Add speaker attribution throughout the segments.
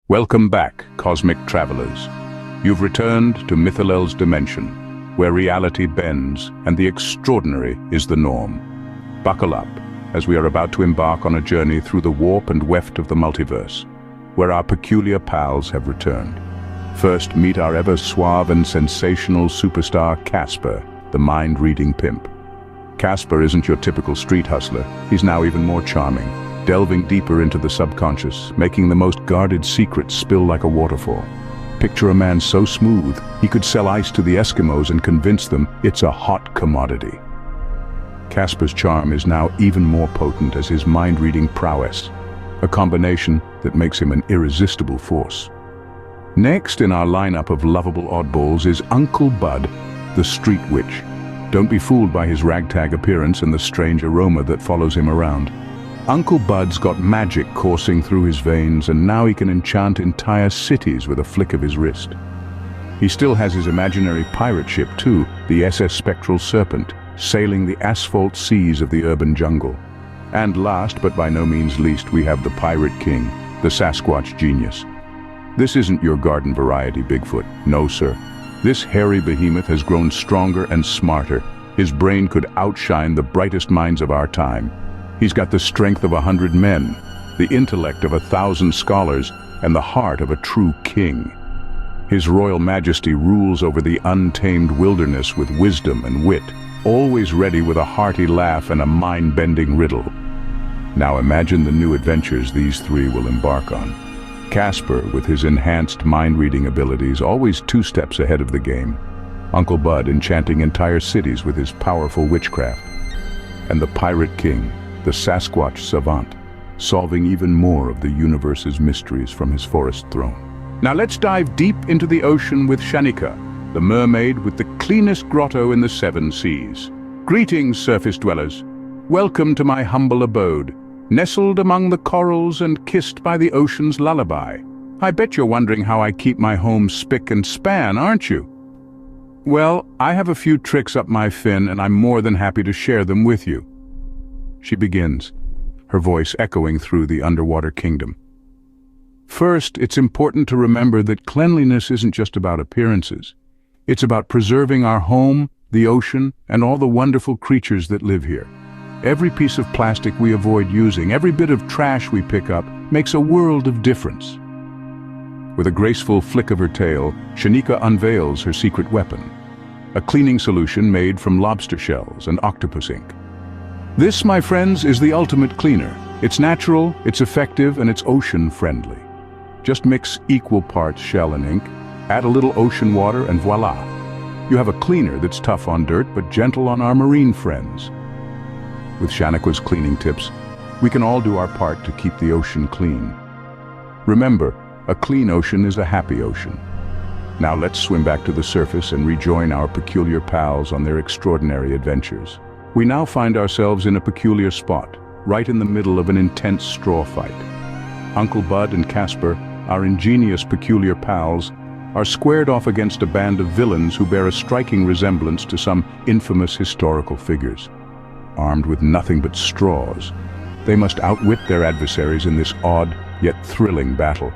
Speaker 1: Welcome back, cosmic travelers. You've returned to Mythalel's dimension, where reality bends and the extraordinary is the norm. Buckle up, as we are about to embark on a journey through the warp and weft of the multiverse, where our peculiar pals have returned. First, meet our ever suave and sensational superstar Casper, the mind-reading pimp. Casper isn't your typical street hustler. He's now even more charming, delving deeper into the subconscious, making the most guarded secrets spill like a waterfall. Picture a man so smooth, he could sell ice to the Eskimos and convince them it's a hot commodity. Casper's charm is now even more potent as his mind-reading prowess, a combination that makes him an irresistible force. Next in our lineup of lovable oddballs is Uncle Bud, the street witch. Don't be fooled by his ragtag appearance and the strange aroma that follows him around. Uncle Bud's got magic coursing through his veins, and now he can enchant entire cities with a flick of his wrist. He still has his imaginary pirate ship too, the SS Spectral Serpent, sailing the asphalt seas of the urban jungle. And last but by no means least, we have the Pirate King, the Sasquatch genius. This isn't your garden variety Bigfoot, no sir. This hairy behemoth has grown stronger and smarter. His brain could outshine the brightest minds of our time. He's got the strength of 100 men, the intellect of 1,000 scholars, and the heart of a true king. His royal majesty rules over the untamed wilderness with wisdom and wit, always ready with a hearty laugh and a mind-bending riddle. Now imagine the new adventures these three will embark on. Casper, with his enhanced mind-reading abilities, always 2 steps ahead of the game. Uncle Bud enchanting entire cities with his powerful witchcraft. And the Pirate King, the Sasquatch savant, solving even more of the universe's mysteries from his forest throne. Now let's dive deep into the ocean with Shanika, the mermaid with the cleanest grotto in the 7 seas. Greetings, surface dwellers. Welcome to my humble abode, nestled among the corals and kissed by the ocean's lullaby. I bet you're wondering how I keep my home spick and span, aren't you? Well, I have a few tricks up my fin, and I'm more than happy to share them with you. She begins, her voice echoing through the underwater kingdom. First, it's important to remember that cleanliness isn't just about appearances. It's about preserving our home, the ocean, and all the wonderful creatures that live here. Every piece of plastic we avoid using, every bit of trash we pick up, makes a world of difference. With a graceful flick of her tail, Shanika unveils her secret weapon, a cleaning solution made from lobster shells and octopus ink. This, my friends, is the ultimate cleaner. It's natural, it's effective, and it's ocean-friendly. Just mix equal parts shell and ink, add a little ocean water, and voila! You have a cleaner that's tough on dirt but gentle on our marine friends. With Shanika's cleaning tips, we can all do our part to keep the ocean clean. Remember, a clean ocean is a happy ocean. Now let's swim back to the surface and rejoin our peculiar pals on their extraordinary adventures. We now find ourselves in a peculiar spot, right in the middle of an intense straw fight. Uncle Bud and Casper, our ingenious peculiar pals, are squared off against a band of villains who bear a striking resemblance to some infamous historical figures. Armed with nothing but straws, they must outwit their adversaries in this odd yet thrilling battle.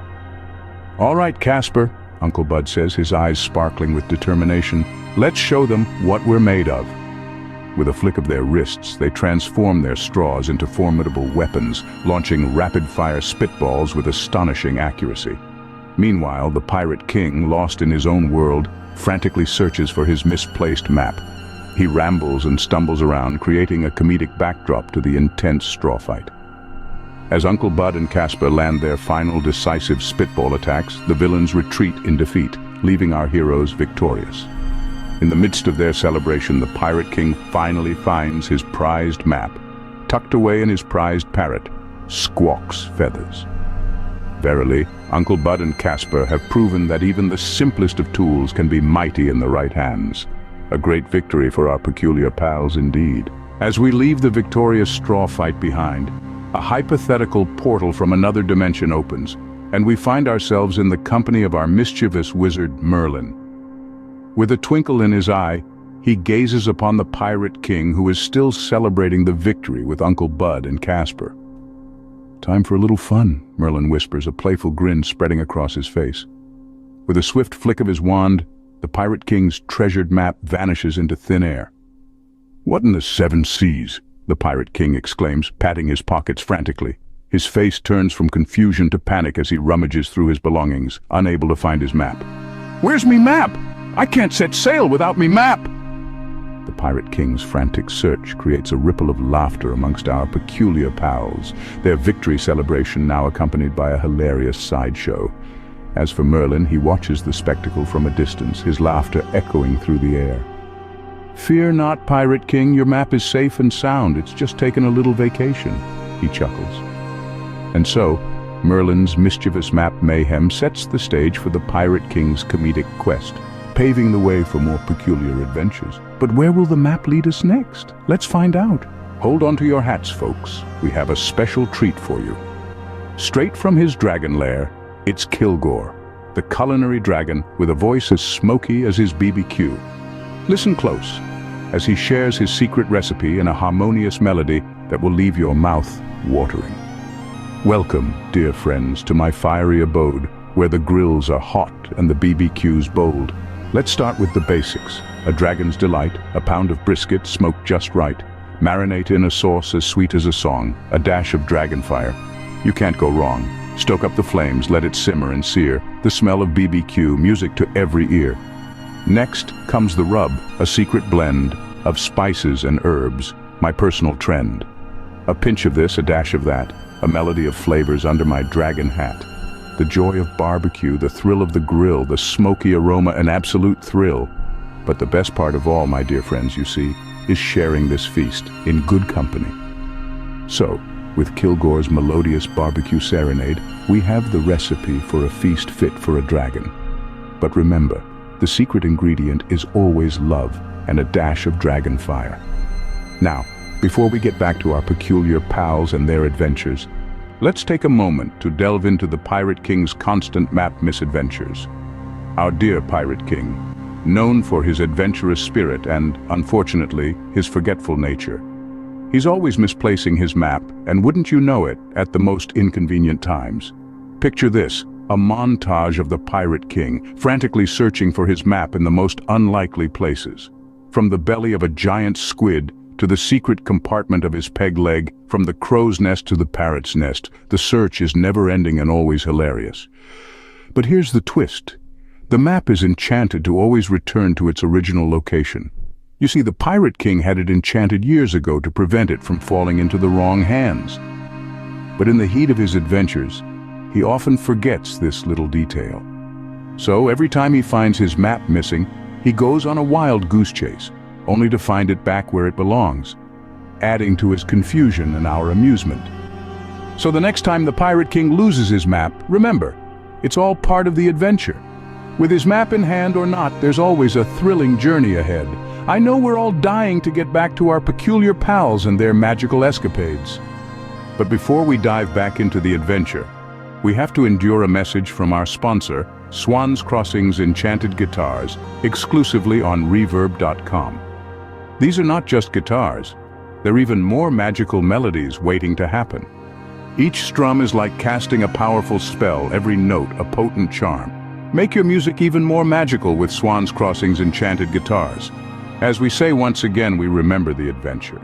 Speaker 1: All right, Casper, Uncle Bud says, his eyes sparkling with determination, let's show them what we're made of. With a flick of their wrists, they transform their straws into formidable weapons, launching rapid-fire spitballs with astonishing accuracy. Meanwhile, the Pirate King, lost in his own world, frantically searches for his misplaced map. He rambles and stumbles around, creating a comedic backdrop to the intense straw fight. As Uncle Bud and Casper land their final decisive spitball attacks, the villains retreat in defeat, leaving our heroes victorious. In the midst of their celebration, the Pirate King finally finds his prized map, tucked away in his prized parrot, Squawk's feathers. Verily, Uncle Bud and Casper have proven that even the simplest of tools can be mighty in the right hands. A great victory for our peculiar pals indeed. As we leave the victorious straw fight behind, a hypothetical portal from another dimension opens, and we find ourselves in the company of our mischievous wizard Merlin. With a twinkle in his eye, he gazes upon the Pirate King, who is still celebrating the victory with Uncle Bud and Casper. Time for a little fun, Merlin whispers, a playful grin spreading across his face. With a swift flick of his wand, the Pirate King's treasured map vanishes into thin air. "What in the seven seas?" the Pirate King exclaims, patting his pockets frantically. His face turns from confusion to panic as he rummages through his belongings, unable to find his map. "Where's me map? I can't set sail without me map!" The Pirate King's frantic search creates a ripple of laughter amongst our peculiar pals, their victory celebration now accompanied by a hilarious sideshow. As for Merlin, he watches the spectacle from a distance, his laughter echoing through the air. "Fear not, Pirate King, your map is safe and sound. It's just taken a little vacation," he chuckles. And so, Merlin's mischievous map mayhem sets the stage for the Pirate King's comedic quest, paving the way for more peculiar adventures. But where will the map lead us next? Let's find out. Hold on to your hats, folks. We have a special treat for you. Straight from his dragon lair, it's Kilgore, the culinary dragon with a voice as smoky as his BBQ. Listen close, as he shares his secret recipe in a harmonious melody that will leave your mouth watering. Welcome, dear friends, to my fiery abode, where the grills are hot and the BBQs bold. Let's start with the basics. A dragon's delight, a pound of brisket smoked just right. Marinate in a sauce as sweet as a song, a dash of dragon fire. You can't go wrong. Stoke up the flames, let it simmer and sear. The smell of BBQ, music to every ear. Next comes the rub, a secret blend of spices and herbs, my personal trend. A pinch of this, a dash of that, a melody of flavors under my dragon hat. The joy of barbecue, the thrill of the grill, the smoky aroma, an absolute thrill. But the best part of all, my dear friends, you see, is sharing this feast in good company. So, with Kilgore's melodious barbecue serenade, we have the recipe for a feast fit for a dragon. But remember, the secret ingredient is always love and a dash of dragon fire. Now, before we get back to our peculiar pals and their adventures, let's take a moment to delve into the Pirate King's constant map misadventures. Our dear Pirate King, known for his adventurous spirit and, unfortunately, his forgetful nature. He's always misplacing his map, and wouldn't you know it, at the most inconvenient times. Picture this, a montage of the Pirate King, frantically searching for his map in the most unlikely places. From the belly of a giant squid to the secret compartment of his peg leg, from the crow's nest to the parrot's nest, the search is never-ending and always hilarious. But here's the twist. The map is enchanted to always return to its original location. You see, the Pirate King had it enchanted years ago to prevent it from falling into the wrong hands. But in the heat of his adventures, he often forgets this little detail. So every time he finds his map missing, he goes on a wild goose chase, only to find it back where it belongs, adding to his confusion and our amusement. So the next time the Pirate King loses his map, remember, it's all part of the adventure. With his map in hand or not, there's always a thrilling journey ahead. I know we're all dying to get back to our peculiar pals and their magical escapades. But before we dive back into the adventure, we have to endure a message from our sponsor, Swan's Crossing's Enchanted Guitars, exclusively on Reverb.com. These are not just guitars, they're even more magical melodies waiting to happen. Each strum is like casting a powerful spell, every note a potent charm. Make your music even more magical with Swan's Crossing's Enchanted Guitars. As we say once again, we remember the adventure.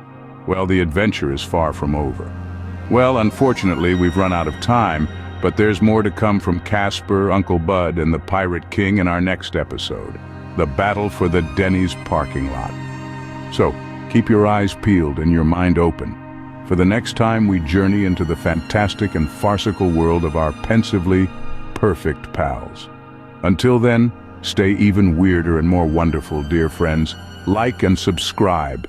Speaker 1: Well, the adventure is far from over. Well, unfortunately, we've run out of time, but there's more to come from Casper, Uncle Bud, and the Pirate King in our next episode. The battle for the Denny's parking lot. So, keep your eyes peeled and your mind open for the next time we journey into the fantastic and farcical world of our pensively perfect pals. Until then, stay even weirder and more wonderful, dear friends. Like and subscribe.